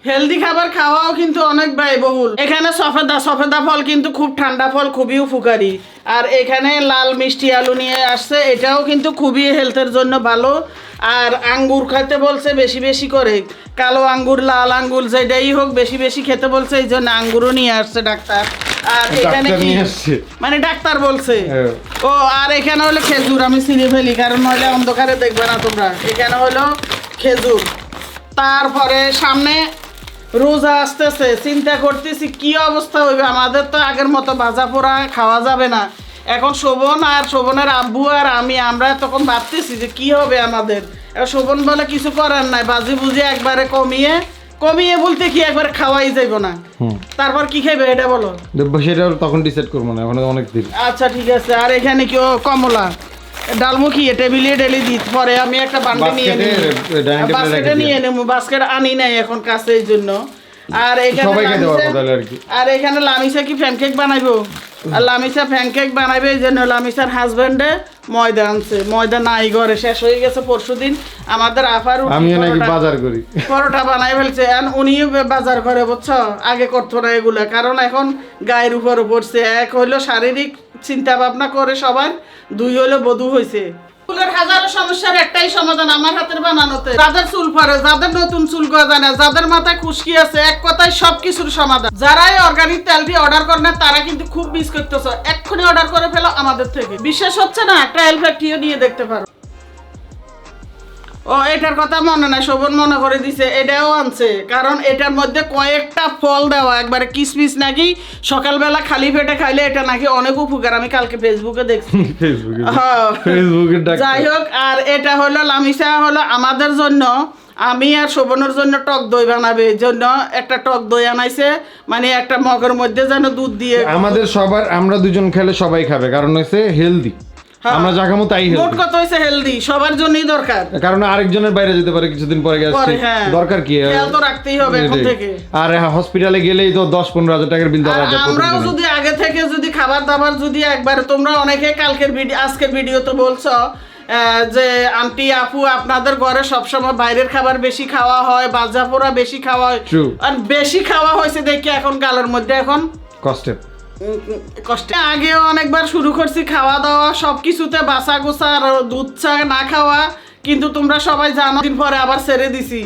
Healthy খাবার খাওয়াও কিন্তু অনেক ব্যয়বহুল। এখানে সফেদা ফল কিন্তু খুব ঠান্ডা ফল, খুবই উপকারী। আর এখানে লাল মিষ্টি আলু নিয়ে আসছে, এটাও কিন্তু খুবই হেলথের জন্য ভালো। আর আঙ্গুর খেতে বলছে বেশি বেশি করে, কালো আঙ্গুর লাল আঙ্গুর যেটাই হোক বেশি বেশি খেতে বলছে, এই জন্য আঙ্গুরও নিয়ে আসছে ডাক্তার। আর এখানে কি মানে ডাক্তার বলছে ও, আর এখানে হলো খেজুর, আমি ছিঁড়ে ফেলি কারণ নইলে অন্ধকারে দেখবে না তোমরা। এখানে হলো খেজুর। তারপরে সামনে রোজা আসতেছে, চিন্তা করতেছি কি অবস্থা হইবে। আমাদের তো আগের মতো ভাজা পোড়া খাওয়া যাবে না। এখন শোভন আর শোভনের আব্বু আর আমরা তখন ভাবতেছি যে কি হবে আমাদের। শোভন বলে কিছু করার নাই, বাজি বুঝি একবারে কমিয়ে বলতে কি একবারে খাওয়াই যাইব না। তারপর কি খাইবে এটা বলো, সেটা তখন ডিসাইড করবো না, এখন অনেক দিন। আচ্ছা ঠিক আছে। আর এখানে কি কমলা ডালমুখী টেবিলে ডেলি দিত, পরে আমি একটা বান্ডে নিয়ে বাস্কেটে নিয়ে নেবো, বাস্কেট আনি নাই এখন কাছে এই জন্য। আর এখানে লামিসা কি প্যানকেক বানাইবো, আর লামিসা প্যানকেক বানাইবে, এই জন্য লামিসার হাজবেন্ডে ময়দা আনছে। ময়দা নাই ঘরে, শেষ হয়ে গেছে পরশুদিন। আমাদের আফার আমি নাকি বাজার করি, পরোটা বানাই ফেলছে। উনিও বাজার করে, বুঝছো, আগে করতো না এগুলা, কারণ এখন গায়ের উপরে পড়ছে। এক হইলো শারীরিক চিন্তা ভাবনা করে সবার, দুই হইলো বধূ হয়েছে। চুলের হাজারো সমস্যার একটাই সমাধান আমার হাতের বানানোতে। যাদের চুল পড়ে, যাদের নতুন চুল গজায় না, যাদের মাথায় খুশকি আছে, এক কথায় সবকিছুর সমাধান। যারাই অর্গানিক তেলটি অর্ডার করে না তারা কিন্তু খুব মিস করতেছো, এক্ষুনি অর্ডার করে ফেলো আমাদের থেকে। বিশ্বাস হচ্ছে না, ট্রায়াল ফ্যাক্টরিও নিয়ে দেখতে পারো। ও এটার কথা মনে নাই, শোভন মনে করে দিছে, এটাও আনছে। কারণ এটার মধ্যে কয়েকটা ফল দেওয়া, একবারে কিসমিস নাকি সকালবেলা খালি পেটে খাইলে এটা নাকি অনেক উপকার। আমি কালকে ফেসবুকে দেখছি। যাই হোক, আর এটা হলো লামিসা হলো আমাদের জন্য, আমি আর শোভনের জন্য টক দই বানাবে, এই জন্য একটা টক দই আনাইছে, মানে একটা মগের মধ্যে যেন দুধ দিয়ে। আমাদের সবার, আমরা দুজন খেলে সবাই খাবে, কারণ হচ্ছে হেলদি। আমরা যা খাবো তাই হেলদি। মোট কথা হইছে হেলদি, সবার জন্যই দরকার। কারণ আরেকজনের বাইরে যেতে পারে কিছুদিন পরে গেছে, দরকার কি, খেয়াল তো রাখতেই হবে এখন থেকে। আর হসপিটালে গেলেই তো 10-15 হাজার টাকার বিল ধরা যায়। আমরাও যদি আগে থেকে যদি খাবার দাবার যদি একবার, তোমরা অনেকে কালকের ভিডিও আজকের ভিডিও তো বলছো যে আন্টি আপু আপনাদের ঘরে সবসময় বাইরের খাবার বেশি খাওয়া হয়, ভাজা পোড়া বেশি খাওয়া হয়, আর বেশি খাওয়া হয়েছে দেখি এখন গালের মধ্যে এখন কষ্টে। আগেও অনেকবার শুরু করছি খাওয়া দাওয়া সবকিছুতে বাসা গোসা আর দুধ চা না খাওয়া, কিন্তু তোমরা সবাই জানো, দিন পরে আবার ছেড়ে দিছি।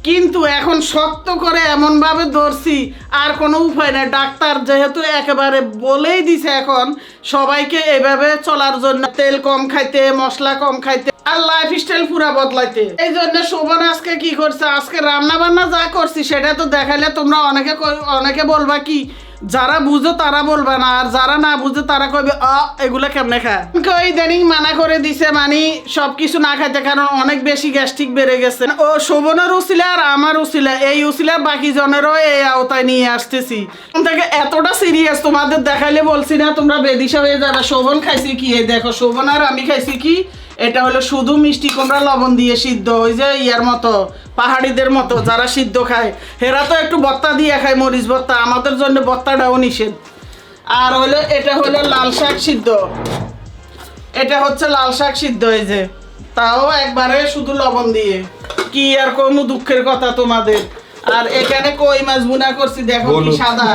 কিন্তু এখন শক্ত করে এমন ভাবে ধরছি, আর কোনো উপায় নাই। ডাক্তার যেহেতু একেবারে বলেই দিছে এখন সবাইকে এভাবে চলার জন্য, তেল কম খাইতে, মশলা কম খাইতে, আর লাইফ স্টাইল পুরা বদলাইতে। এই জন্য শোভন আজকে কি করছে, আজকে রান্না বান্না যা করছি সেটা তো দেখাইলে তোমরা অনেকে বলবা কি, যারা বুঝো তারা বলবে না, আর যারা না বুঝে তারা কইবে এগুলা কেমনে খায়। ইদানিং মানা করে দিছে, মানে সবকিছু না খাইতে, কারণ অনেক বেশি গ্যাস্ট্রিক বেড়ে গেছে। ও শোভনের উছিলা আর আমার উছিলা, এই উছিলা বাকি জনেরও এই আওতায় নিয়ে আসতেছি। থেকে এতটা সিরিয়াস তোমাদের দেখাইলে বলছি না, তোমরা বেদিশা হয়ে যাবে। শোভন খাইছি কি, এই দেখো শোভন আর আমি খাইছি কি, এটা হলো শুধু মিষ্টি কুমড়া লবণ দিয়ে সিদ্ধ, ওই যে ইয়ার মতো পাহাড়িদের মতো যারা সিদ্ধ খায়, হেরা তো একটু ভর্তা দিয়ে খায়, মরিচ ভর্তা। আমাদের জন্য ভর্তাটাও নিষেধ। আর হলো এটা হলো লাল শাক সিদ্ধ, এটা হচ্ছে লাল শাক সিদ্ধ, এই যে তাও একবারে শুধু লবণ দিয়ে। কি আর কোনো দুঃখের কথা তোমাদের। আর এখানে কই মাছ ভুনা করছি, দেখো কি সাদা,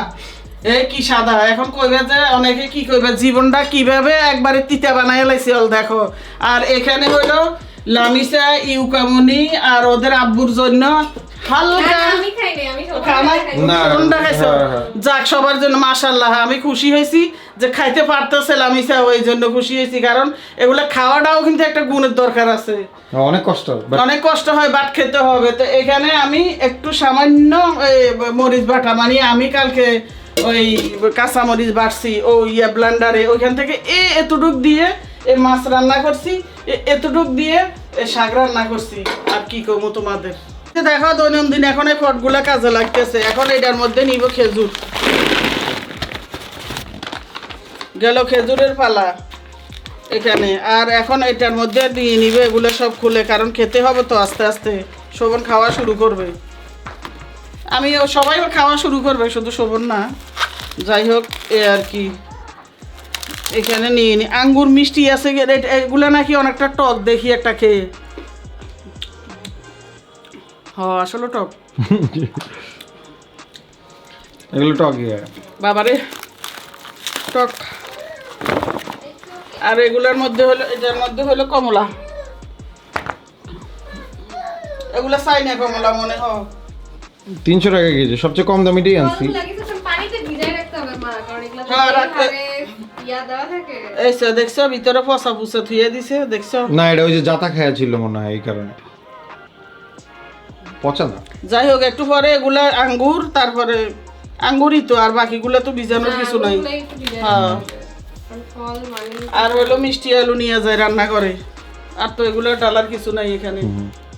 এই কি সাদা। এখন কইবে যে অনেকে কি কইবে, জীবনটা কিভাবে একবারে তিতা বানাই লাইছে দেখো। আর এখানে হলো লামিসা ইউকামনি আর ওদের আব্বুর জন্য হালকা যাক সবার জন্য মাশাআল্লাহ। আমি খুশি হয়েছি যে খাইতে পারতেছে লামিসা, ওই জন্য খুশি হয়েছি, কারণ এগুলা খাওয়াটাও কিন্তু একটা গুণের দরকার আছে। অনেক কষ্ট হয়, বাট খেতে হবে। তো এখানে আমি একটু সামান্য মরিচ বাটা, মানে আমি কালকে ওই কাঁচা মরিচ বাটছি ও ব্লেন্ডারে, ওইখান থেকে এতটুক দিয়ে এই মাছ রান্না করছি, এতটুক দিয়ে শাক রান্না করছি। আর কি করবো তোমাদের দেখো, দৈনন্দিন এখন এই ফটগুলা কাজে লাগতেছে। এখন এটার মধ্যে নিব খেজুর, গেল খেজুরের পালা এখানে। আর এখন এটার মধ্যে নিয়ে নিবে এগুলো সব খুলে, কারণ খেতে হবে তো আস্তে আস্তে। শোভন খাওয়া শুরু করবে, আমি সবাই খাওয়া শুরু করবে, শুধু শোভন না। যাই হোক এ আর কি। এখানে নিয়ে নি আঙ্গুর মিষ্টি আছে, এগুলো নাকি অনেকটা টক দেখি একটা খেয়ে। আসলে টক এগুলো টকই হয়। বাবারে টক। আর এগুলোর মধ্যে হলো, এটার মধ্যে হলো কমলা, এগুলো চাইনা কমলা মনে হয়। 300 টাকা কেজি, সবচেয়ে কম দামিটাই আনছি। ফলগুলো কিছু পানিতে ভিজায় রাখতে হবে মা, কারণ এগুলো তো হ্যাঁ, রাখতে- এইভাবে ইয়া দেওয়া থাকে। এই তো দেখছো ভিতরে পচা পুচা থুয়ে দিছে, দেখছো? না, এটা ওই যে জাতা খায়া ছিল মনে হয়, এই কারণে পচা না। যাই হোক, একটু পরে এগুলা আঙ্গুর, তারপরে আঙ্গুরই তো, আর বাকিগুলো তো ভিজানোর কিছু নাই। ওগুলো একটু ভিজায় হ্যাঁ। রাখতে হবে। কারণ ফল মানে আর হলো মিষ্টি আলু নিয়ে যায় রান্না করে, আর তো এগুলো ডালার কিছু নাই এখানে।